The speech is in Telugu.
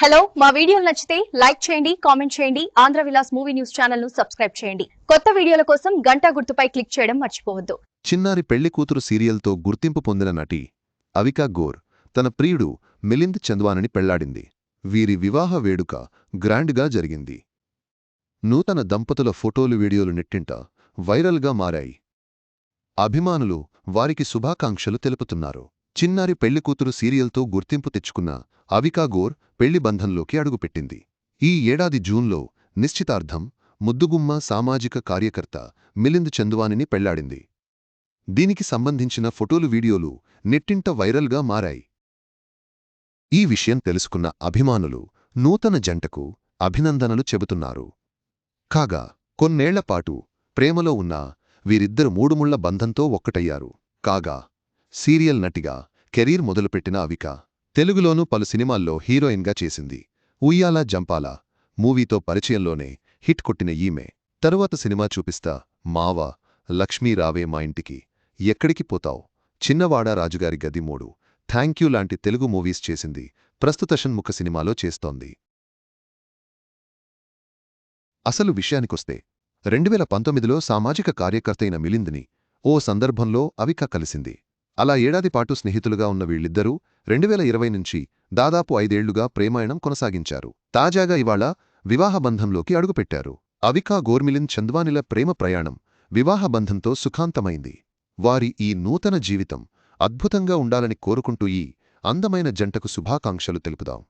హలో మా వీడియోలు నచ్చితే లైక్ చేయండి కామెంట్ చేయండి Andhra Vilas movie news channel ను సబ్స్క్రైబ్ చేయండి కొత్త వీడియోల కోసం గంట గుర్తుపై క్లిక్ చేయడం మర్చిపోవద్దు చిన్నారి పెళ్లి కూతురు సీరియల్తో గుర్తింపు పొందిన నటి అవికా గోర్ తన ప్రియుడు మిలింద్ చంద్వానిని పెళ్లాడింది. వీరి వివాహ వేడుక గ్రాండ్గా జరిగింది. నూతన దంపతుల ఫోటోలు వీడియోలు నెట్టింట వైరల్గా మారాయి. అభిమానులు వారికి శుభాకాంక్షలు తెలుపుతున్నారు. చిన్నారి పెళ్లికూతురు సీరియల్తో గుర్తింపు తెచ్చుకున్న అవికా గోర్ పెళ్లి బంధంలోకి అడుగుపెట్టింది. ఈ ఏడాది జూన్లో నిశ్చితార్థం ముద్దుగుమ్మ సామాజిక కార్యకర్త మిలింద్ చంద్వానిని పెళ్లాడింది. దీనికి సంబంధించిన ఫోటోలు వీడియోలు నెట్టింట వైరల్గా మారాయి. ఈ విషయం తెలుసుకున్న అభిమానులు నూతన జంటకు అభినందనలు చెబుతున్నారు. కాగా కొన్నేళ్లపాటు ప్రేమలో ఉన్న వీరిద్దరు మూడుముళ్ల బంధంతో ఒక్కటయ్యారు. కాగా సీరియల్ నటిగా కెరీర్ మొదలుపెట్టిన అవిక తెలుగులోనూ పలు సినిమాల్లో హీరోయిన్గా చేసింది. ఉయ్యాల జంపాల మూవీతో పరిచయంలోనే హిట్ కొట్టిన ఈమె తరువాత సినిమా చూపిస్తా, మావ, లక్ష్మీ రావే మా ఇంటికి, ఎక్కడికి పోతావ్, చిన్నవాడ రాజుగారి గది 3, థ్యాంక్యూ లాంటి తెలుగు మూవీస్ చేసింది. ప్రస్తుత షణ్ముఖ సినిమాలో చేస్తోంది. అసలు విషయానికొస్తే 2019లో సామాజిక కార్యకర్తైన మిలింద్ని ఓ సందర్భంలో అవిక కలిసింది. అలా ఏడాదిపాటు స్నేహితులుగా ఉన్న వీళ్ళిద్దరూ 2020 నుంచి దాదాపు 5 ఏళ్లుగా ప్రేమాయణం కొనసాగించారు. తాజాగా ఇవాళ వివాహబంధంలోకి అడుగుపెట్టారు. అవికా గోర్ మిలింద్ చంద్వానిల ప్రేమ ప్రయాణం వివాహబంధంతో సుఖాంతమైంది. వారి ఈ నూతన జీవితం అద్భుతంగా ఉండాలని కోరుకుంటూ ఈ అందమైన జంటకు శుభాకాంక్షలు తెలుపుదాం.